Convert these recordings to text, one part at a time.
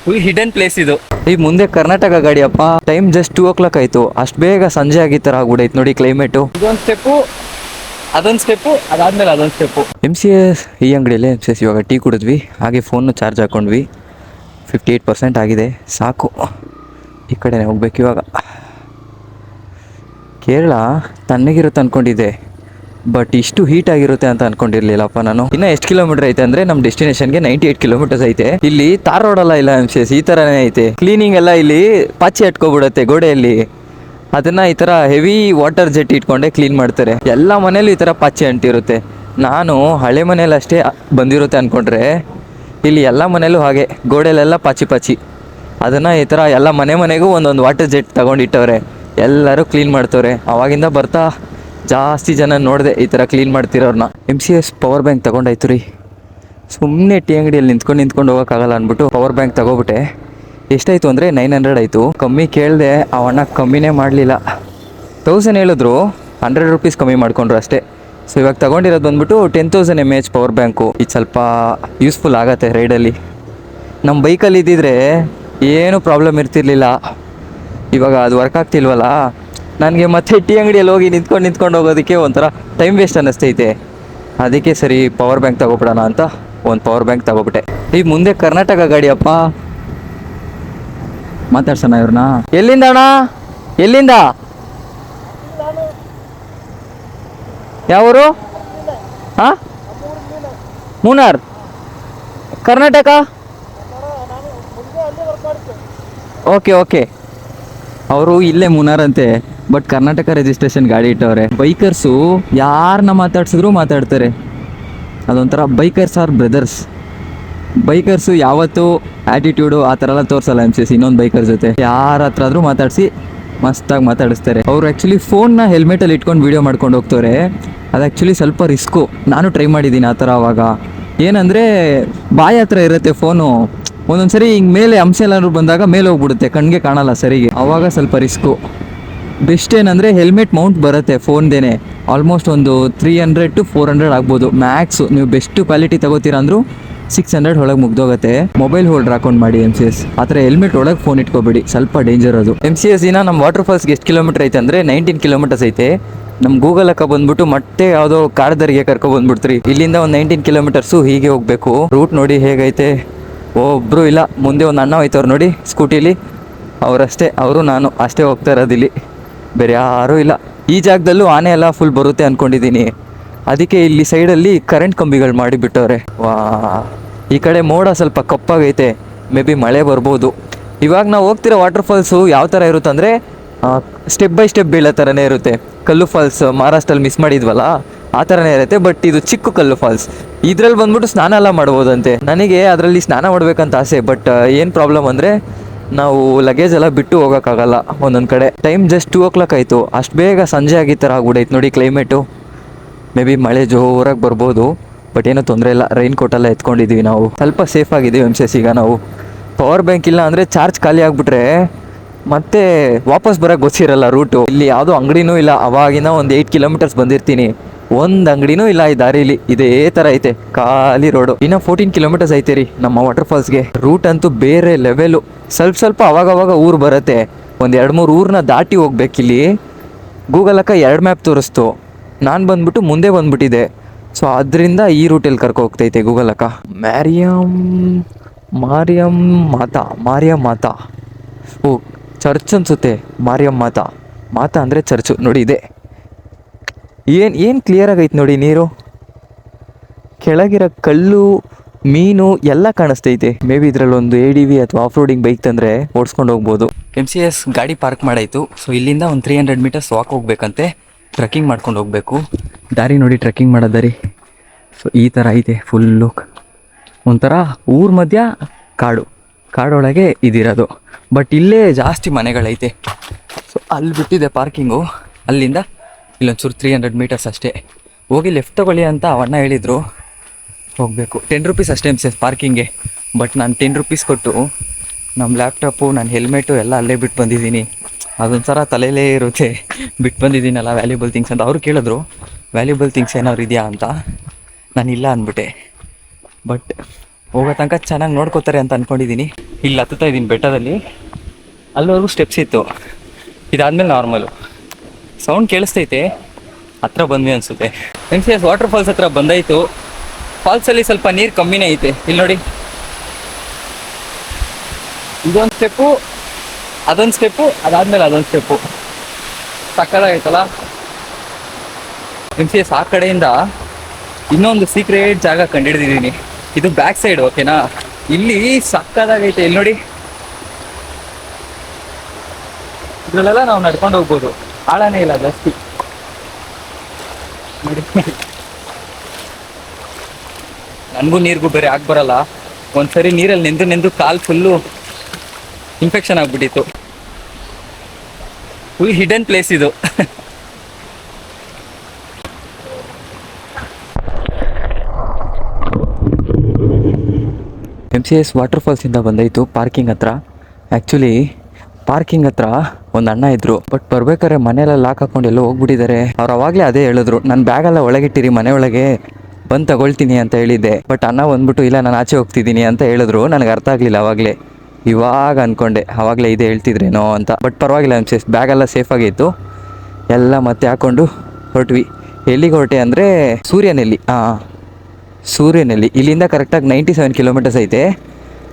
Full hidden place ಇದು. ಈ ಮುಂದೆ ಕರ್ನಾಟಕ ಗಾಡಿಯಪ್ಪ. ಟೈಮ್ ಜಸ್ಟ್ 2 o'clock ಆಯ್ತು. ಅಷ್ಟು ಬೇಗ ಸಂಜೆ ಆಗಿದ್ದ ಥರ ಆಗ್ಬಿಡೈತೆ ನೋಡಿ ಕ್ಲೈಮೇಟು. ಇದೊಂದು ಸ್ಟೆಪ್ಪು, ಅದೊಂದು ಸ್ಟೆಪ್ಪು, ಅದಾದ್ಮೇಲೆ ಅದೊಂದು ಸ್ಟೆಪ್ಪು. MCS ಈ ಅಂಗಡಿಯಲ್ಲಿ MCS ಇವಾಗ ಟೀ ಕುಡಿದ್ವಿ, ಹಾಗೆ ಫೋನು ಚಾರ್ಜ್ ಹಾಕೊಂಡ್ವಿ. 58% ಆಗಿದೆ, ಸಾಕು. ಈ ಕಡೆನೇ ಹೋಗ್ಬೇಕು ಇವಾಗ. ಕೇರಳ ತಣ್ಣಗಿರುತ್ತೆ ಅಂದ್ಕೊಂಡಿದ್ದೆ, ಬಟ್ ಇಷ್ಟು ಹೀಟ್ ಆಗಿರುತ್ತೆ ಅಂತ ಅನ್ಕೊಂಡಿರ್ಲಿಲ್ಲಪ್ಪ ನಾನು. ಇನ್ನು ಎಷ್ಟು ಕಿಲೋಮೀಟರ್ ಐತೆ ಅಂದ್ರೆ ನಮ್ಮ ಡೆಸ್ಟಿನೇಷನ್ಗೆ 98 ಕಿಲೋಮೀಟರ್ಸ್ ಐತೆ. ಇಲ್ಲಿ ತಾರ್ ರೋಡ್ ಅಲ್ಲ, ಇಲ್ಲ MCS ಈ ಥರನೇ ಐತೆ. ಕ್ಲೀನಿಂಗ್ ಎಲ್ಲ ಇಲ್ಲಿ ಪಾಚಿ ಹಟ್ಕೊಬಿಡುತ್ತೆ ಗೋಡೆಯಲ್ಲಿ. ಅದನ್ನ ಈ ಥರ ಹೆವಿ ವಾಟರ್ ಜೆಟ್ ಇಟ್ಕೊಂಡೆ ಕ್ಲೀನ್ ಮಾಡ್ತಾರೆ. ಎಲ್ಲ ಮನೇಲೂ ಈ ಥರ ಪಾಚಿ ಅಂಟಿರುತ್ತೆ. ನಾನು ಹಳೆ ಮನೇಲಿ ಅಷ್ಟೇ ಬಂದಿರುತ್ತೆ ಅಂದ್ಕೊಂಡ್ರೆ ಇಲ್ಲಿ ಎಲ್ಲ ಮನೇಲೂ ಹಾಗೆ ಗೋಡೆಯಲ್ಲೆಲ್ಲ ಪಾಚಿ. ಅದನ್ನು ಈ ಥರ ಎಲ್ಲ ಮನೆಗೂ ಒಂದೊಂದು ವಾಟರ್ ಜೆಟ್ ತಗೊಂಡಿಟ್ಟವ್ರೆ. ಎಲ್ಲರೂ ಕ್ಲೀನ್ ಮಾಡ್ತವ್ರೆ. ಅವಾಗಿಂದ ಬರ್ತಾ ಜಾಸ್ತಿ ಜನ ನೋಡಿದೆ ಈ ಥರ ಕ್ಲೀನ್ ಮಾಡ್ತಿರೋರನ್ನ. MCS ಪವರ್ ಬ್ಯಾಂಕ್ ತೊಗೊಂಡಾಯ್ತು ರೀ. ಸುಮ್ಮನೆ ಟೀ ಅಂಗಡಿಯಲ್ಲಿ ನಿಂತ್ಕೊಂಡು ಹೋಗೋಕ್ಕಾಗಲ್ಲ ಅಂದ್ಬಿಟ್ಟು ಪವರ್ ಬ್ಯಾಂಕ್ ತೊಗೊಬಿಟ್ಟೆ. ಎಷ್ಟಾಯಿತು ಅಂದರೆ 900 ಆಯಿತು. ಕಮ್ಮಿ ಕೇಳಿದೆ, ಅವಣ್ಣ ಕಮ್ಮಿನೇ ಮಾಡಲಿಲ್ಲ. 1000 ಹೇಳಿದ್ರು, 100 ರೂಪೀಸ್ ಕಮ್ಮಿ ಮಾಡ್ಕೊಂಡ್ರು ಅಷ್ಟೇ. ಸೊ ಇವಾಗ ತೊಗೊಂಡಿರೋದು ಬಂದ್ಬಿಟ್ಟು 10,000 mAh ಪವರ್ ಬ್ಯಾಂಕು. ಇದು ಸ್ವಲ್ಪ ಯೂಸ್ಫುಲ್ ಆಗುತ್ತೆ ರೈಡಲ್ಲಿ. ನಮ್ಮ ಬೈಕಲ್ಲಿ ಇದ್ದಿದ್ರೆ ಏನೂ ಪ್ರಾಬ್ಲಮ್ ಇರ್ತಿರ್ಲಿಲ್ಲ. ಇವಾಗ ಅದು ವರ್ಕ್ ಆಗ್ತಿಲ್ವಲ್ಲ, ನನಗೆ ಮತ್ತೆ ಟೀ ಅಂಗಡಿಯಲ್ಲಿ ಹೋಗಿ ನಿಂತ್ಕೊಂಡು ಹೋಗೋದಕ್ಕೆ ಒಂಥರ ಟೈಮ್ ವೇಸ್ಟ್ ಅನ್ನಿಸ್ತೈತೆ. ಅದಕ್ಕೆ ಸರಿ ಪವರ್ ಬ್ಯಾಂಕ್ ತೊಗೊಬಿಡೋಣ ಅಂತ ಒಂದು ಪವರ್ ಬ್ಯಾಂಕ್ ತೊಗೊಬಿಟ್ಟೆ. ಈ ಮುಂದೆ ಕರ್ನಾಟಕ ಗಾಡಿಯಪ್ಪ. ಮಾತಾಡ್ಸೋಣ ಇವ್ರನ್ನ. ಎಲ್ಲಿಂದ ಅಣ್ಣ? ಎಲ್ಲಿಂದ? ಯಾವೂರು? ಹಾಂ, ಮೂನಾರ್, ಕರ್ನಾಟಕ. ಓಕೆ. ಅವರು ಇಲ್ಲೇ ಮೂನಾರ್ ಅಂತೆ, ಬಟ್ ಕರ್ನಾಟಕ ರಿಜಿಸ್ಟ್ರೇಷನ್ ಗಾಡಿ ಇಟ್ಟವ್ರೆ. ಬೈಕರ್ಸು ಯಾರನ್ನ ಮಾತಾಡ್ತಾರೆ. ಅದೊಂಥರ ಬೈಕರ್ಸ್ ಆರ್ ಬ್ರದರ್ಸ್. ಬೈಕರ್ಸು ಯಾವತ್ತೂ ಆ್ಯಟಿಟ್ಯೂಡು ಆ ಥರ ಎಲ್ಲ ತೋರಿಸಲ್ಲ. MCS ಇನ್ನೊಂದು ಬೈಕರ್ ಜೊತೆ ಯಾರ ಹತ್ರ ಆದರೂ ಮಾತಾಡಿಸಿ ಮಸ್ತಾಗಿ ಮಾತಾಡಿಸ್ತಾರೆ. ಅವರು ಆ್ಯಕ್ಚುಲಿ ಫೋನ್ನ ಹೆಲ್ಮೆಟಲ್ಲಿ ಇಟ್ಕೊಂಡು ವೀಡಿಯೋ ಮಾಡ್ಕೊಂಡು ಹೋಗ್ತವ್ರೆ. ಅದು ಆ್ಯಕ್ಚುಲಿ ಸ್ವಲ್ಪ ರಿಸ್ಕು. ನಾನು ಟ್ರೈ ಮಾಡಿದ್ದೀನಿ ಆ ಥರ. ಅವಾಗ ಏನಂದರೆ ಬಾಯಿ ಹತ್ರ ಇರುತ್ತೆ ಫೋನು. ಒಂದೊಂದು ಸರಿ ಹಿಂಗೆ ಮೇಲೆ ಅಂಶ ಎಲ್ಲಾದ್ರು ಬಂದಾಗ ಮೇಲೆ ಹೋಗ್ಬಿಡುತ್ತೆ, ಕಣ್ಣಿಗೆ ಕಾಣಲ್ಲ ಸರಿಗೆ. ಆವಾಗ ಸ್ವಲ್ಪ ರಿಸ್ಕು. ಬೆಸ್ಟ್ ಏನಂದರೆ ಹೆಲ್ಮೆಟ್ ಮೌಂಟ್ ಬರುತ್ತೆ ಫೋನ್ದೇನೆ. ಆಲ್ಮೋಸ್ಟ್ ಒಂದು 300 to 400 ಆಗ್ಬೋದು ಮ್ಯಾಕ್ಸು. ನೀವು ಬೆಸ್ಟ್ ಕ್ವಾಲಿಟಿ ತಗೋತೀರ ಅಂದರೂ 600 ಒಳಗೆ ಮುಗ್ದೋಗುತ್ತೆ. ಮೊಬೈಲ್ ಹೋಲ್ಡರ್ ಹಾಕೊಂಡು ಮಾಡಿ MCS. ಆ ಥರ ಹೆಲ್ಮೆಟ್ ಒಳಗೆ ಫೋನ್ ಇಟ್ಕೋಬೇಡಿ, ಸ್ವಲ್ಪ ಡೇಂಜರ್ ಅದು. MCS ದಿನ ನಮ್ಮ ವಾಟರ್ ಫಾಲ್ಸ್ಗೆ ಎಷ್ಟು ಕಿಲೋಮೀಟರ್ ಐತೆ ಅಂದರೆ 19 ಕಿಲೋಮೀಟರ್ಸ್ ಐತೆ. ನಮ್ಮ ಗೂಗಲ್ ಅಕ್ಕ ಬಂದ್ಬಿಟ್ಟು ಮತ್ತೆ ಯಾವುದೋ ಕಾಡ್ದರಿಗೆ ಕರ್ಕೊಬಂದ್ಬಿಡ್ತೀರಿ. ಇಲ್ಲಿಂದ ಒಂದು 19 ಕಿಲೋಮೀಟರ್ಸು ಹೀಗೆ ಹೋಗಬೇಕು. ರೂಟ್ ನೋಡಿ ಹೇಗೈತೆ. ಒಬ್ಬರು ಇಲ್ಲ, ಮುಂದೆ ಒಂದು ಅಣ್ಣ ಹೋಯ್ತವ್ರು ನೋಡಿ ಸ್ಕೂಟೀಲಿ. ಅವರಷ್ಟೇ, ಅವರು ನಾನು ಅಷ್ಟೇ ಹೋಗ್ತಾ ಇರೋದಿಲ್ಲಿ, ಬೇರೆ ಯಾರೂ ಇಲ್ಲ. ಈ ಜಾಗದಲ್ಲೂ ಆನೆ ಎಲ್ಲ ಫುಲ್ ಬರುತ್ತೆ ಅಂದ್ಕೊಂಡಿದ್ದೀನಿ. ಅದಕ್ಕೆ ಇಲ್ಲಿ ಸೈಡಲ್ಲಿ ಕರೆಂಟ್ ಕಂಬಿಗಳು ಮಾಡಿಬಿಟ್ಟವ್ರೆ. ವಾ, ಈ ಕಡೆ ಮೋಡ ಸ್ವಲ್ಪ ಕಪ್ಪಾಗೈತೆ, ಮೇ ಬಿ ಮಳೆ ಬರ್ಬೋದು. ಇವಾಗ ನಾವು ಹೋಗ್ತಿರೋ ವಾಟರ್ ಫಾಲ್ಸು ಯಾವ ಥರ ಇರುತ್ತೆ ಅಂದರೆ ಸ್ಟೆಪ್ ಬೈ ಸ್ಟೆಪ್ ಬೀಳೋ ಥರನೇ ಇರುತ್ತೆ. ಕಲ್ಲು ಫಾಲ್ಸ್ ಮಹಾರಾಷ್ಟ್ರಲ್ಲಿ ಮಿಸ್ ಮಾಡಿದ್ವಲ್ಲ ಆ ಥರನೇ ಇರುತ್ತೆ. ಬಟ್ ಇದು ಚಿಕ್ಕ ಕಲ್ಲು ಫಾಲ್ಸ್. ಇದ್ರಲ್ಲಿ ಬಂದ್ಬಿಟ್ಟು ಸ್ನಾನ ಎಲ್ಲ ಮಾಡ್ಬೋದಂತೆ. ನನಗೆ ಅದರಲ್ಲಿ ಸ್ನಾನ ಮಾಡ್ಬೇಕಂತ ಆಸೆ. ಬಟ್ ಏನು ಪ್ರಾಬ್ಲಮ್ ಅಂದರೆ ನಾವು ಲಗೇಜ್ ಎಲ್ಲ ಬಿಟ್ಟು ಹೋಗೋಕ್ಕಾಗಲ್ಲ ಒಂದೊಂದು ಕಡೆ. ಟೈಮ್ ಜಸ್ಟ್ 2 o'clock ಆಯಿತು. ಅಷ್ಟು ಬೇಗ ಸಂಜೆ ಆಗಿದ್ದ ಥರ ಆಗ್ಬಿಡೈತೆ ನೋಡಿ ಕ್ಲೈಮೇಟು. ಮೇ ಬಿ ಮಳೆ ಜೋರಾಗಿ ಬರ್ಬೋದು, ಬಟ್ ಏನೂ ತೊಂದರೆ ಇಲ್ಲ. ರೈನ್ ಕೋಟೆಲ್ಲ ಎತ್ಕೊಂಡಿದ್ದೀವಿ ನಾವು, ಸ್ವಲ್ಪ ಸೇಫ್ ಆಗಿದ್ದೀವಿ MCS. ಈಗ ನಾವು ಪವರ್ ಬ್ಯಾಂಕ್ ಇಲ್ಲ ಅಂದರೆ ಚಾರ್ಜ್ ಖಾಲಿ ಆಗಿಬಿಟ್ರೆ ಮತ್ತೆ ವಾಪಸ್ ಬರೋಕ್ಕೆ ಗೊತ್ತಿರಲ್ಲ ರೂಟು. ಇಲ್ಲಿ ಯಾವುದೋ ಅಂಗಡಿನೂ ಇಲ್ಲ. ಅವಾಗಿನ ಒಂದು 8 ಕಿಲೋಮೀಟರ್ಸ್ ಬಂದಿರ್ತೀನಿ, ಒಂದು ಅಂಗಡಿನೂ ಇಲ್ಲ ಈ ದಾರಿಲಿ. ಇದೇ ಥರ ಐತೆ, ಖಾಲಿ ರೋಡು. ಇನ್ನು 14 ಕಿಲೋಮೀಟರ್ಸ್ ಐತೆ ರೀ ನಮ್ಮ ವಾಟರ್ ಫಾಲ್ಸ್ಗೆ. ರೂಟ್ ಅಂತೂ ಬೇರೆ ಲೆವೆಲು. ಸ್ವಲ್ಪ ಅವಾಗವಾಗ ಊರು ಬರುತ್ತೆ. ಒಂದು 2-3 ಊರನ್ನ ದಾಟಿ ಹೋಗ್ಬೇಕಿಲ್ಲಿ. ಗೂಗಲ್ ಅಕ್ಕ 2 ಮ್ಯಾಪ್ ತೋರಿಸ್ತು. ನಾನು ಬಂದ್ಬಿಟ್ಟು ಮುಂದೆ ಬಂದ್ಬಿಟ್ಟಿದೆ. ಸೊ ಅದರಿಂದ ಈ ರೂಟಲ್ಲಿ ಕರ್ಕೊ ಹೋಗ್ತೈತೆ ಗೂಗಲ್ ಅಕ್ಕ. ಮಾರಿಯಮ್ ಮಾತಾ. ಓ, ಚರ್ಚ್ ಅನ್ಸುತ್ತೆ. ಮಾರಿಯಮ್ ಮಾತಾ ಅಂದರೆ ಚರ್ಚು ನೋಡಿ. ಇದೆ ಏನು ಕ್ಲಿಯರ್ ಆಗೈತೆ ನೋಡಿ ನೀರು. ಕೆಳಗಿರೋ ಕಲ್ಲು, ಮೀನು ಎಲ್ಲ ಕಾಣಿಸ್ತೈತೆ. ಮೇ ಬಿ ಇದರಲ್ಲಿ ಒಂದು ADV ಅಥವಾ ಆಫ್ ರೋಡಿಂಗ್ ಬೈಕ್ ತಂದರೆ ಓಡಿಸ್ಕೊಂಡು ಹೋಗ್ಬೋದು. MCS ಗಾಡಿ ಪಾರ್ಕ್ ಮಾಡಾಯಿತು. ಸೊ ಇಲ್ಲಿಂದ ಒಂದು 300 ಮೀಟರ್ಸ್ ವಾಕ್ ಹೋಗ್ಬೇಕಂತೆ. ಟ್ರೆಕ್ಕಿಂಗ್ ಮಾಡ್ಕೊಂಡು ಹೋಗಬೇಕು. ದಾರಿ ನೋಡಿ, ಟ್ರೆಕ್ಕಿಂಗ್ ಮಾಡೋ ದಾರಿ. ಸೊ ಈ ಥರ ಐತೆ ಫುಲ್ಲು. ಒಂಥರ ಊರ ಮಧ್ಯ ಕಾಡೊಳಗೆ ಇದಿರೋದು. ಬಟ್ ಇಲ್ಲೇ ಜಾಸ್ತಿ ಮನೆಗಳೈತೆ. ಸೊ ಅಲ್ಲಿ ಬಿಟ್ಟಿದೆ ಪಾರ್ಕಿಂಗು. ಅಲ್ಲಿಂದ ಇಲ್ಲೊಂಚೂರು 300 ಮೀಟರ್ಸ್ ಅಷ್ಟೇ. ಹೋಗಿ ಲೆಫ್ಟ್ ತಗೊಳ್ಳಿ ಅಂತ ಅವಣ್ಣ ಹೇಳಿದರು. ಹೋಗಬೇಕು. 10 ರೂಪೀಸ್ ಅಷ್ಟೇ MCS ಪಾರ್ಕಿಂಗ್ಗೆ. ಬಟ್ ನಾನು 10 ರೂಪೀಸ್ ಕೊಟ್ಟು ನಮ್ಮ ಲ್ಯಾಪ್ಟಾಪು, ನನ್ನ ಹೆಲ್ಮೆಟು ಎಲ್ಲ ಅಲ್ಲೇ ಬಿಟ್ಟು ಬಂದಿದ್ದೀನಿ. ಅದೊಂಥರ ತಲೆಯಲ್ಲೇ ಇರುತ್ತೆ. ಬಿಟ್ಟು ಬಂದಿದ್ದೀನಲ್ಲ ವ್ಯಾಲ್ಯೂಬಲ್ ಥಿಂಗ್ಸ್ ಅಂತ. ಅವರು ಕೇಳಿದ್ರು ವ್ಯಾಲ್ಯೂಬಲ್ ಥಿಂಗ್ಸ್ ಏನಾದ್ರು ಇದೆಯಾ ಅಂತ. ನಾನು ಇಲ್ಲ ಅಂದ್ಬಿಟ್ಟೆ. ಬಟ್ ಹೋಗೋ ತನಕ ಚೆನ್ನಾಗಿ ನೋಡ್ಕೋತಾರೆ ಅಂತ ಅಂದ್ಕೊಂಡಿದ್ದೀನಿ. ಇಲ್ಲಿ ಹತ್ತುತ್ತಾ ಇದ್ದೀನಿ ಬೆಟ್ಟದಲ್ಲಿ, ಅಲ್ಲಿವರೆಗೂ ಸ್ಟೆಪ್ಸ್ ಇತ್ತು, ಇದಾದ್ಮೇಲೆ ನಾರ್ಮಲು. ಸೌಂಡ್ ಕೇಳಿಸ್ತೈತೆ, ಹತ್ರ ಬಂದ್ವಿ ಅನಿಸುತ್ತೆ. MCS ವಾಟರ್ ಫಾಲ್ಸ್ ಹತ್ರ ಬಂದಾಯಿತು. ಫಾಲ್ಸಲ್ಲಿ ಸ್ವಲ್ಪ ನೀರು ಕಮ್ಮಿನೇ ಐತೆ, ಇಲ್ಲಿ ನೋಡಿ. ಇದೊಂದು ಸ್ಟೆಪ್ಪು, ಅದೊಂದು ಸ್ಟೆಪ್ಪು, ಅದಾದ್ಮೇಲೆ ಅದೊಂದು ಸ್ಟೆಪ್ಪು. ಸಕ್ಕತ್ತಾಗೈತಲ್ಲ. MCS ಆ ಕಡೆಯಿಂದ ಇನ್ನೊಂದು ಸೀಕ್ರೆಟ್ ಜಾಗ ಕಂಡುಹಿಡಿದಿದ್ದೀನಿ. ಇದು ಬ್ಯಾಕ್ ಸೈಡ್, ಓಕೆನಾ. ಇಲ್ಲಿ ಸಕ್ಕತ್ತಾಗೈತೆ, ಇಲ್ಲಿ ನೋಡಿ. ಇದರಲ್ಲೆಲ್ಲ ನಾವು ನಡ್ಕೊಂಡು ಹೋಗ್ಬೋದು, ಆಳನೇ ಇಲ್ಲ ಜಾಸ್ತಿ ನೋಡಿ. ನನಗೂ ನೀರಿಗೂ ಬೇರೆ ಬರಲ್ಲ. ಒಂದ್ಸರಿ ನೀರಲ್ಲಿ ನೆಂದು ನೆಂದು ಕಾಲು ಫುಲ್ಲು ಇನ್ಫೆಕ್ಷನ್ ಆಗ್ಬಿಟ್ಟಿತ್ತು. ಫುಲ್ ಹಿಡನ್ ಪ್ಲೇಸ್ ಇದು. MCS ವಾಟರ್ ಫಾಲ್ಸಿಂದ ಬಂದಾಯಿತು ಪಾರ್ಕಿಂಗ್ ಹತ್ರ. ಆ್ಯಕ್ಚುಲಿ ಪಾರ್ಕಿಂಗ್ ಹತ್ರ ಒಂದು ಅಣ್ಣ ಇದ್ದರು, ಬಟ್ ಬರ್ಬೇಕಾದ್ರೆ ಮನೆಯೆಲ್ಲ ಲಾಕ್ ಹಾಕೊಂಡು ಎಲ್ಲೋ ಹೋಗ್ಬಿಟ್ಟಿದ್ದಾರೆ. ಅವ್ರು ಅವಾಗಲೇ ಅದೇ ಹೇಳಿದ್ರು, ನನ್ನ ಬ್ಯಾಗೆಲ್ಲ ಒಳಗಿಟ್ಟಿರಿ, ಮನೆ ಒಳಗೆ ಬಂದು ತಗೊಳ್ತೀನಿ ಅಂತ ಹೇಳಿದ್ದೆ. ಬಟ್ ಅಣ್ಣ ಬಂದ್ಬಿಟ್ಟು ಇಲ್ಲ ನಾನು ಆಚೆ ಹೋಗ್ತಿದ್ದೀನಿ ಅಂತ ಹೇಳಿದ್ರು. ನನಗೆ ಅರ್ಥ ಆಗಲಿಲ್ಲ ಆವಾಗಲೇ. ಇವಾಗ ಅಂದ್ಕೊಂಡೆ ಆವಾಗಲೇ ಇದೇ ಹೇಳ್ತಿದ್ರೇನೋ ಅಂತ. ಬಟ್ ಪರವಾಗಿಲ್ಲ, MCS ಬ್ಯಾಗೆಲ್ಲ ಸೇಫಾಗಿತ್ತು. ಎಲ್ಲ ಮತ್ತೆ ಹಾಕ್ಕೊಂಡು ಹೊರಟ್ವಿ. ಎಲ್ಲಿಗೆ ಹೊರಟೆ ಅಂದರೆ ಸೂರ್ಯನೆಲ್ಲಿ. ಸೂರ್ಯನೆಲ್ಲಿ ಇಲ್ಲಿಂದ ಕರೆಕ್ಟಾಗಿ 97 ಕಿಲೋಮೀಟರ್ಸ್ ಐತೆ.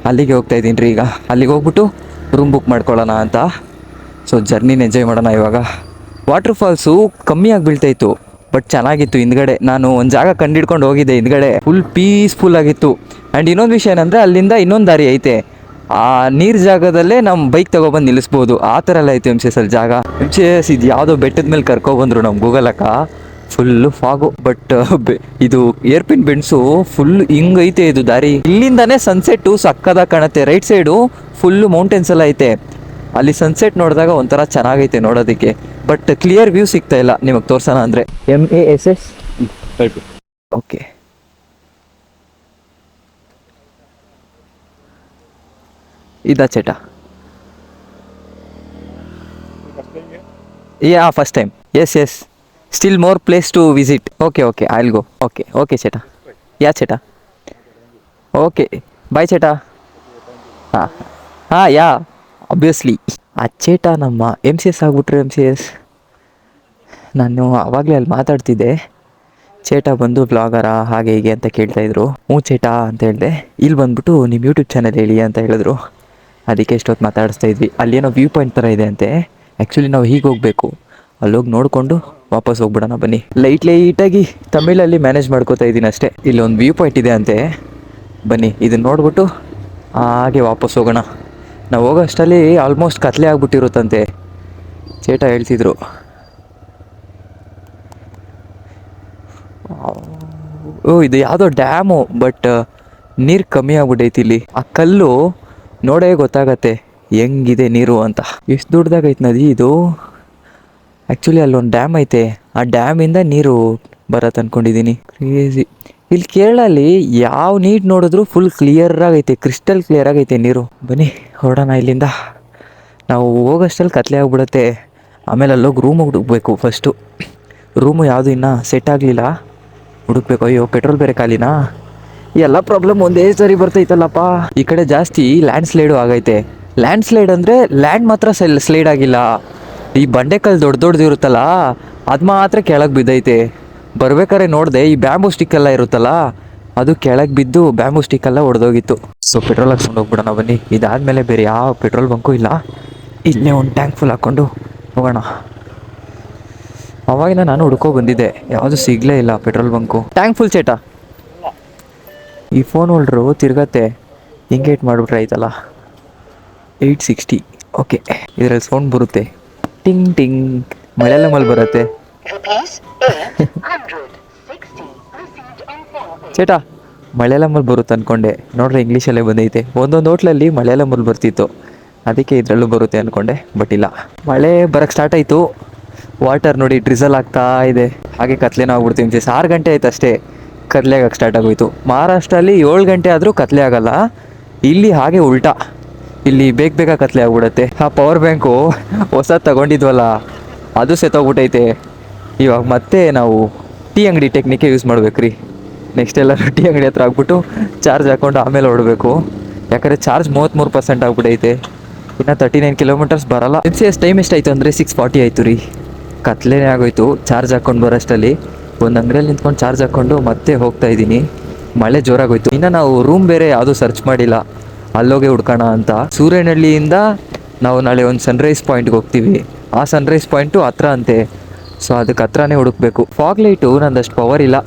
ಅಲ್ಲಿಗೆ ಹೋಗ್ತಾ ಇದ್ದೀನಿ ರೀ ಈಗ. ಅಲ್ಲಿಗೆ ಹೋಗ್ಬಿಟ್ಟು ರೂಮ್ ಬುಕ್ ಮಾಡ್ಕೊಳ್ಳೋಣ ಅಂತ. ಸೊ ಜರ್ನಿನ ಎಂಜಾಯ್ ಮಾಡೋಣ ಇವಾಗ. ವಾಟರ್ ಫಾಲ್ಸು ಕಮ್ಮಿಯಾಗಿ ಬೀಳ್ತಾಯಿತ್ತು, ಬಟ್ ಚೆನ್ನಾಗಿತ್ತು. ಹಿಂದ್ಗಡೆ ನಾನು ಒಂದು ಜಾಗ ಕಂಡಿಡ್ಕೊಂಡು ಹೋಗಿದ್ದೆ, ಹಿಂದ್ಗಡೆ ಫುಲ್ ಪೀಸ್ಫುಲ್ ಆಗಿತ್ತು. ಆ್ಯಂಡ್ ಇನ್ನೊಂದು ವಿಷಯ ಏನಂದರೆ ಅಲ್ಲಿಂದ ಇನ್ನೊಂದು ದಾರಿ ಐತೆ. ಆ ನೀರು ಜಾಗದಲ್ಲೇ ನಮ್ಮ ಬೈಕ್ ತೊಗೊಬಂದು ನಿಲ್ಲಿಸ್ಬೋದು, ಆ ಥರ ಎಲ್ಲ ಐತೆ MCS ಅಲ್ಲಿ ಜಾಗ. MCS ಇದು ಯಾವುದೋ ಬೆಟ್ಟದ ಮೇಲೆ ಕರ್ಕೊಬಂದರು ನಮ್ಮ ಗೂಗಲಕ್ಕ. ಫುಲ್ಲು ಫಾಗು, ಬಟ್ ಇದು ಏರ್ಪಿನ್ ಬೆಂಡ್ಸು ಫುಲ್ ಹಿಂಗೈತೆ ಇದು ದಾರಿ. ಇಲ್ಲಿಂದಾನೇ ಸನ್ಸೆಟ್ಟು ಸಕ್ಕದಾಗಿ ಕಾಣುತ್ತೆ. ರೈಟ್ ಸೈಡು ಫುಲ್ಲು ಮೌಂಟೇನ್ಸ್ ಎಲ್ಲ ಐತೆ. ಅಲ್ಲಿ ಸನ್ಸೆಟ್ ನೋಡಿದಾಗ ಒಂಥರ ಚೆನ್ನಾಗೈತೆ ನೋಡೋದಕ್ಕೆ. ಬಟ್ ಕ್ಲಿಯರ್ ವ್ಯೂ ಸಿಗ್ತಾ ಇಲ್ಲ ನಿಮಗೆ ತೋರ್ಸೋಣ ಅಂದರೆ. MASS okay. ಇದಾ ಚೇಟ? Ya first time. Yes still more place to visit. Okay I will go. Okay ಚೇಟ. ಯಾ ಚೇಟ? ಓಕೆ ಬಾಯ್ ಚೇಟ. Ya obviously. ಆ ಚೇಟ ನಮ್ಮ MCS ಆಗ್ಬಿಟ್ರೆ MCS. ನಾನು ಆವಾಗಲೇ ಅಲ್ಲಿ ಮಾತಾಡ್ತಿದ್ದೆ. ಚೇಟ ಬಂದು ಬ್ಲಾಗರಾ ಹಾಗೆ ಹೀಗೆ ಅಂತ ಕೇಳ್ತಾಯಿದ್ರು. ಚೇಟ ಅಂತ ಹೇಳಿದೆ. ಇಲ್ಲಿ ಬಂದ್ಬಿಟ್ಟು ನಿಮ್ಮ ಯೂಟ್ಯೂಬ್ ಚಾನಲ್ ಹೇಳಿ ಅಂತ ಹೇಳಿದ್ರು. ಅದಕ್ಕೆ ಎಷ್ಟೊತ್ತು ಮಾತಾಡಿಸ್ತಾ ಇದ್ವಿ. ಅಲ್ಲೇನೋ ವ್ಯೂ ಪಾಯಿಂಟ್ ಥರ ಇದೆ ಅಂತೆ. ಆ್ಯಕ್ಚುಲಿ ನಾವು ಹೀಗೆ ಹೋಗಬೇಕು, ಅಲ್ಲೋಗಿ ನೋಡಿಕೊಂಡು ವಾಪಸ್ ಹೋಗ್ಬಿಡೋಣ ಬನ್ನಿ. ಲೈಟಾಗಿ ತಮಿಳಲ್ಲಿ ಮ್ಯಾನೇಜ್ ಮಾಡ್ಕೋತಾ ಇದ್ದೀನಿ ಅಷ್ಟೇ. ಇಲ್ಲೊಂದು ವ್ಯೂ ಪಾಯಿಂಟ್ ಇದೆ ಅಂತೆ, ಬನ್ನಿ ಇದನ್ನು ನೋಡ್ಬಿಟ್ಟು ಹಾಗೆ ವಾಪಸ್ ಹೋಗೋಣ. ನಾವು ಹೋಗೋ ಅಷ್ಟರಲ್ಲಿ ಆಲ್ಮೋಸ್ಟ್ ಕತ್ಲೆ ಆಗ್ಬಿಟ್ಟಿರುತ್ತಂತೆ, ಚೇಟ ಹೇಳ್ತಿದ್ರು. ಇದು ಯಾವುದೋ ಡ್ಯಾಮು, ಬಟ್ ನೀರು ಕಮ್ಮಿ ಆಗ್ಬಿಟ್ಟೈತಿ ಇಲ್ಲಿ. ಆ ಕಲ್ಲು ನೋಡೇ ಗೊತ್ತಾಗತ್ತೆ ಹೆಂಗಿದೆ ನೀರು ಅಂತ. ಎಷ್ಟು ದೊಡ್ಡದಾಗೈತೆ ನದಿ ಇದು. ಆ್ಯಕ್ಚುಲಿ ಅಲ್ಲೊಂದು ಡ್ಯಾಮ್ ಐತೆ, ಆ ಡ್ಯಾಮಿಂದ ನೀರು ಬರತ್ತೆ ಅಂದ್ಕೊಂಡಿದ್ದೀನಿ. ಕ್ರೇಜಿ. ಇಲ್ಲಿ ಕೇರಳಲ್ಲಿ ಯಾವ ನೀರು ನೋಡಿದ್ರು ಫುಲ್ ಕ್ಲಿಯರಾಗೈತೆ, ಕ್ರಿಸ್ಟಲ್ ಕ್ಲಿಯರ್ ಆಗೈತೆ ನೀರು. ಬನ್ನಿ ಹೊರಡೋಣ ಇಲ್ಲಿಂದ. ನಾವು ಹೋಗೋಷ್ಟಲ್ಲಿ ಕತ್ಲೆ ಆಗ್ಬಿಡುತ್ತೆ. ಆಮೇಲೆ ಅಲ್ಲೋಗಿ ರೂಮ್ ಹುಡುಕ್ಬೇಕು ಫಸ್ಟು. ರೂಮು ಯಾವುದು ಇನ್ನೂ ಸೆಟ್ ಆಗಲಿಲ್ಲ, ಹುಡುಕ್ಬೇಕು. ಅಯ್ಯೋ ಪೆಟ್ರೋಲ್ ಬೇರೆ ಖಾಲಿನಾ. ಎಲ್ಲ ಪ್ರಾಬ್ಲಮ್ ಒಂದೇ ಸರಿ ಬರ್ತೈತಲ್ಲಪ್ಪ. ಈ ಕಡೆ ಜಾಸ್ತಿ ಲ್ಯಾಂಡ್ ಸ್ಲೈಡು ಆಗೈತೆ. ಲ್ಯಾಂಡ್ ಸ್ಲೈಡ್ ಅಂದರೆ ಲ್ಯಾಂಡ್ ಮಾತ್ರ ಸ್ಲೈಡ್ ಆಗಿಲ್ಲ, ಈ ಬಂಡೆಕಲ್ಲು ದೊಡ್ಡದು ಇರುತ್ತಲ್ಲ ಅದು ಮಾತ್ರ ಕೆಳಗೆ ಬಿದ್ದೈತೆ. ಬರ್ಬೇಕಾದ್ರೆ ನೋಡಿದೆ, ಈ ಬ್ಯಾಂಬೂ ಸ್ಟಿಕ್ಕೆಲ್ಲ ಇರುತ್ತಲ್ಲ ಅದು ಕೆಳಗೆ ಬಿದ್ದು ಬ್ಯಾಂಬೂ ಸ್ಟಿಕ್ಕೆಲ್ಲ ಒಡೆದೋಗಿತ್ತು. ಸೊ ಪೆಟ್ರೋಲ್ ಹಾಕ್ಸ್ಕೊಂಡು ಹೋಗ್ಬಿಡೋಣ ಬನ್ನಿ. ಇದಾದಮೇಲೆ ಬೇರೆ ಯಾವ ಪೆಟ್ರೋಲ್ ಬಂಕು ಇಲ್ಲ, ಇಲ್ಲೇ ಒಂದು ಟ್ಯಾಂಕ್ ಫುಲ್ ಹಾಕ್ಕೊಂಡು ಹೋಗೋಣ. ಅವಾಗಿಂದ ನಾನು ಹುಡ್ಕೋ ಬಂದಿದ್ದೆ, ಯಾವುದು ಸಿಗಲೇ ಇಲ್ಲ ಪೆಟ್ರೋಲ್ ಬಂಕು. ಟ್ಯಾಂಕ್ ಫುಲ್ ಚೇಟ. ಈ ಫೋನ್ ಹೋಲ್ಡ್ರು ತಿರ್ಗತ್ತೆ, ಹಿಂಗೆ ಇಟ್ಟು ಮಾಡಿಬಿಟ್ರೆ ಆಯ್ತಲ್ಲ. 860. ಓಕೆ, ಇದರಲ್ಲಿ ಸೌಂಡ್ ಬರುತ್ತೆ, ಟಿಂಗ್ ಟಿಂಗ್. ಮಲಯಾಳಮಲ್ಲಿ ಬರುತ್ತೆ. ಚೇಟ ಮಲಯಾಳಮಲ್ಲಿ ಬರುತ್ತೆ ಅಂದ್ಕೊಂಡೆ, ನೋಡ್ರೆ ಇಂಗ್ಲೀಷಲ್ಲೇ ಬಂದೈತೆ. ಒಂದೊಂದು ಹೋಟ್ಲಲ್ಲಿ ಮಲಯಾಳಮಲ್ಲಿ ಬರ್ತಿತ್ತು, ಅದಕ್ಕೆ ಇದರಲ್ಲೂ ಬರುತ್ತೆ ಅಂದ್ಕೊಂಡೆ, ಬಟ್ ಇಲ್ಲ. ಮಳೆ ಬರೋಕ್ಕೆ ಸ್ಟಾರ್ಟ್ ಆಯಿತು. ವಾಟರ್ ನೋಡಿ ಡ್ರಿಸಲ್ ಆಗ್ತಾ ಇದೆ. ಹಾಗೆ ಕತ್ಲೆನೂ ಆಗ್ಬಿಡ್ತೀವಿ. 6 ಗಂಟೆ ಆಯ್ತು ಅಷ್ಟೇ, ಕತ್ಲೆ ಆಗಕ್ಕೆ ಸ್ಟಾರ್ಟ್ ಆಗೋಯ್ತು. ಮಹಾರಾಷ್ಟ್ರಲ್ಲಿ 7 ಗಂಟೆ ಆದರೂ ಕತ್ಲೆ ಆಗಲ್ಲ, ಇಲ್ಲಿ ಹಾಗೆ ಉಲ್ಟಾ, ಇಲ್ಲಿ ಬೇಗ ಕತ್ಲೆ ಆಗ್ಬಿಡುತ್ತೆ. ಆ ಪವರ್ ಬ್ಯಾಂಕು ಹೊಸ ತಗೊಂಡಿದ್ವಲ್ಲ ಅದು ಸೆತ್ತೋಗ್ಬಿಟ್ಟೈತೆ. ಇವಾಗ ಮತ್ತೆ ನಾವು ಟೀ ಅಂಗಡಿ ಟೆಕ್ನಿಕ್ಕೆ ಯೂಸ್ ಮಾಡ್ಬೇಕು ರೀ. ನೆಕ್ಸ್ಟ್ ಎಲ್ಲ ರೊಟ್ಟಿ ಅಂಗಡಿ ಹತ್ರ ಆಗ್ಬಿಟ್ಟು ಚಾರ್ಜ್ ಹಾಕ್ಕೊಂಡು ಆಮೇಲೆ ಹೊಡಬೇಕು. ಯಾಕಂದರೆ ಚಾರ್ಜ್ 33% ಆಗ್ಬಿಟ್ಟೈತೆ. ಇನ್ನು 39 ಕಿಲೋಮೀಟರ್ಸ್ ಬರಲ್ಲ. ಎಸ್ ಟೈಮ್ ಎಷ್ಟಾಯಿತು ಅಂದರೆ 6:40 ಆಯಿತು ರೀ. ಕತ್ಲೇನೇ ಆಗೋಯ್ತು ಚಾರ್ಜ್ ಹಾಕ್ಕೊಂಡು ಬರೋಷ್ಟಲ್ಲಿ. ಒಂದು ಅಂಗಡಿಯಲ್ಲಿ ನಿಂತ್ಕೊಂಡು ಚಾರ್ಜ್ ಹಾಕ್ಕೊಂಡು ಮತ್ತೆ ಹೋಗ್ತಾ ಇದ್ದೀನಿ. ಮಳೆ ಜೋರಾಗೋಯ್ತು. ಇನ್ನು ನಾವು ರೂಮ್ ಬೇರೆ ಯಾವುದೂ ಸರ್ಚ್ ಮಾಡಿಲ್ಲ, ಅಲ್ಲೋಗೆ ಹುಡ್ಕೋಣ ಅಂತ. ಸೂರ್ಯನಹಳ್ಳಿಯಿಂದ ನಾವು ನಾಳೆ ಒಂದು ಸನ್ರೈಸ್ ಪಾಯಿಂಟ್ಗೆ ಹೋಗ್ತೀವಿ. ಆ ಸನ್ರೈಸ್ ಪಾಯಿಂಟು ಹತ್ರ ಅಂತೆ, ಸೊ ಅದಕ್ಕೆ ಹತ್ರನೇ ಹುಡುಕ್ಬೇಕು. ಫಾಗ್ ಲೈಟು ನಂದಷ್ಟು ಪವರ್ ಇಲ್ಲ.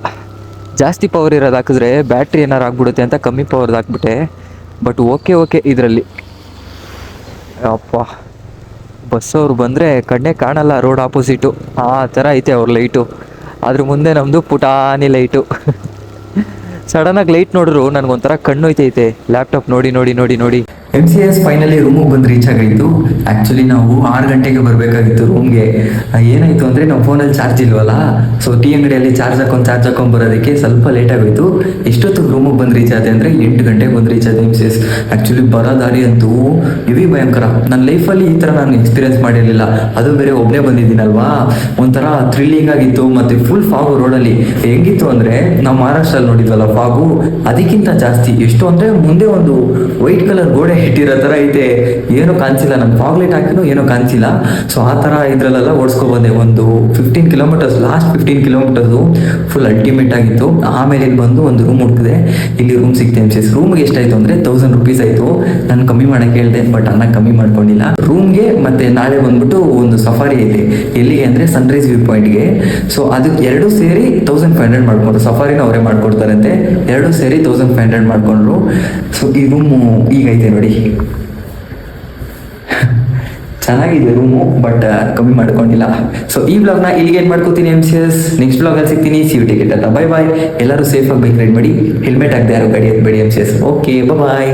ಜಾಸ್ತಿ ಪವರ್ ಇರೋದು ಹಾಕಿದ್ರೆ ಬ್ಯಾಟ್ರಿ ಏನಾರು ಆಗ್ಬಿಡುತ್ತೆ ಅಂತ ಕಮ್ಮಿ ಪವರ್ದು ಹಾಕ್ಬಿಟ್ಟೆ. ಬಟ್ ಓಕೆ ಇದರಲ್ಲಿ ಅಪ್ಪ ಬಸ್ಸವ್ರು ಬಂದರೆ ಕಣ್ಣೇ ಕಾಣಲ್ಲ ರೋಡ್ ಆಪೋಸಿಟು, ಆ ಥರ ಐತೆ ಅವ್ರ ಲೈಟು. ಅದ್ರ ಮುಂದೆ ನಮ್ಮದು ಪುಟಾನಿ ಲೈಟು. ಸಡನ್ನಾಗಿ ಲೈಟ್ ನೋಡಿದ್ರು ನನಗೊಂಥರ ಕಣ್ಣು ಹೋಯ್ತೈತೆ ಲ್ಯಾಪ್ಟಾಪ್ ನೋಡಿ. MCS ಫೈನಲಿ ರೂಮಿಗೆ ಬಂದು ರೀಚ್ ಆಗಿತ್ತು. ಆ್ಯಕ್ಚುಲಿ ನಾವು 6 ಗಂಟೆಗೆ ಬರಬೇಕಾಗಿತ್ತು ರೂಮ್ಗೆ. ಏನಾಯಿತು ಅಂದರೆ ನಮ್ಮ ಫೋನಲ್ಲಿ ಚಾರ್ಜ್ ಇಲ್ವಲ್ಲ, ಸೊ ಟೀ ಅಂಗಡಿಯಲ್ಲಿ ಚಾರ್ಜ್ ಹಾಕೊಂಡು ಬರೋದಕ್ಕೆ ಸ್ವಲ್ಪ ಲೇಟ್ ಆಗೋಯಿತು. ಎಷ್ಟೊತ್ತಿಗೆ ರೂಮಿಗೆ ಬಂದು ರೀಚ್ ಆದೆ ಅಂದರೆ 8 ಗಂಟೆಗೆ ಬಂದು ರೀಚ್ ಆದೆ MCS. ಆ್ಯಕ್ಚುಲಿ ಬರೋ ದಾರಿ ಅಂತೂ ಹೆವಿ ಭಯಂಕರ. ನನ್ನ ಲೈಫಲ್ಲಿ ಈ ಥರ ನಾನು ಎಕ್ಸ್ಪೀರಿಯನ್ಸ್ ಮಾಡಿರಲಿಲ್ಲ. ಅದು ಬೇರೆ ಒಬ್ಬನೇ ಬಂದಿದ್ದೀನಲ್ವಾ, ಒಂಥರ ಥ್ರಿಲ್ಲಿಂಗ್ ಆಗಿತ್ತು. ಮತ್ತು ಫುಲ್ ಫಾಗು ರೋಡಲ್ಲಿ. ಹೆಂಗಿತ್ತು ಅಂದರೆ ನಾವು ಮಹಾರಾಷ್ಟ್ರಲ್ಲಿ ನೋಡಿದ್ವಲ್ಲ ಫಾಗು, ಅದಕ್ಕಿಂತ ಜಾಸ್ತಿ. ಎಷ್ಟು ಅಂದರೆ ಮುಂದೆ ಒಂದು ವೈಟ್ ಕಲರ್ ಗೋಡೆ ಇಟ್ಟಿರೋ ಥರ ಐತೆ, ಏನೂ ಕಾಣಿಸಿಲ್ಲ. ನಾನು ಫಾಗ್ ಲೈಟ್ ಹಾಕಿನೂ ಏನೂ ಕಾಣಿಸಿಲ್ಲ. ಸೊ ಆ ಥರ ಇದರಲ್ಲೆಲ್ಲ ಓಡಿಸ್ಕೊಬಂದೆ. ಒಂದು 15 kilometres, last 15 kilometres full ultimate ಆಗಿತ್ತು. ಆಮೇಲೆ ಇಲ್ಲಿ ಬಂದು ಒಂದು ರೂಮ್ ಹುಡುಕಿದೆ. ಇಲ್ಲಿ ರೂಮ್ ಸಿಕ್ತೆ MCS. ರೂಮ್ಗೆ ಎಷ್ಟಾಯಿತು ಅಂದರೆ 1000 ರುಪೀಸ್ ಆಯಿತು. ನಾನು ಕಮ್ಮಿ ಮಾಡೋಕ್ಕೆ ಹೇಳಿದೆ, ಬಟ್ ಅನ್ನ ಕಮ್ಮಿ ಮಾಡ್ಕೊಂಡಿಲ್ಲ. ರೂಮ್ಗೆ ಮತ್ತು ನಾಳೆ ಬಂದ್ಬಿಟ್ಟು ಒಂದು ಸಫಾರಿ ಐತೆ. ಎಲ್ಲಿಗೆ ಅಂದರೆ ಸನ್ರೈಸ್ ವ್ಯೂ ಪಾಯಿಂಟ್ಗೆ. ಸೊ ಅದಕ್ಕೆ ಎರಡೂ ಸೇರಿ 1500 ಮಾಡ್ಕೊಂಡ್ರು. ಸಫಾರಿನ ಅವರೇ ಮಾಡ್ಕೊಡ್ತಾರಂತೆ. ಎರಡೂ ಸೇರಿ 1500 ಮಾಡ್ಕೊಂಡ್ರು. ಸೊ ಈ ರೂಮು ಈಗೈತೆ ನೋಡಿ, ಚೆನ್ನಾಗಿದೆ ರೂಮು, ಬಟ್ ಕಮ್ಮಿ ಮಾಡ್ಕೊಂಡಿಲ್ಲ. ಸೊ ಈ ಬ್ಲಾಗ್ನ ಇಲ್ಲಿಗೆ ಏನು ಮಾಡ್ಕೋತೀನಿ MCS. ನೆಕ್ಸ್ಟ್ ಬ್ಲಾಗಲ್ಲಿ ಸಿಗ್ತೀನಿ. ಸಿ ಯು ಟಿಕೆಟ್ ಅಂತ. ಬೈ ಎಲ್ಲರೂ ಸೇಫಾಗಿ ಬೈಕ್ ರೈಡ್ ಮಾಡಿ. ಹೆಲ್ಮೆಟ್ ಆಗದೆ ಯಾರು ಗಾಡಿ ಎತ್ಬೇಡಿ MCS. Okay bye.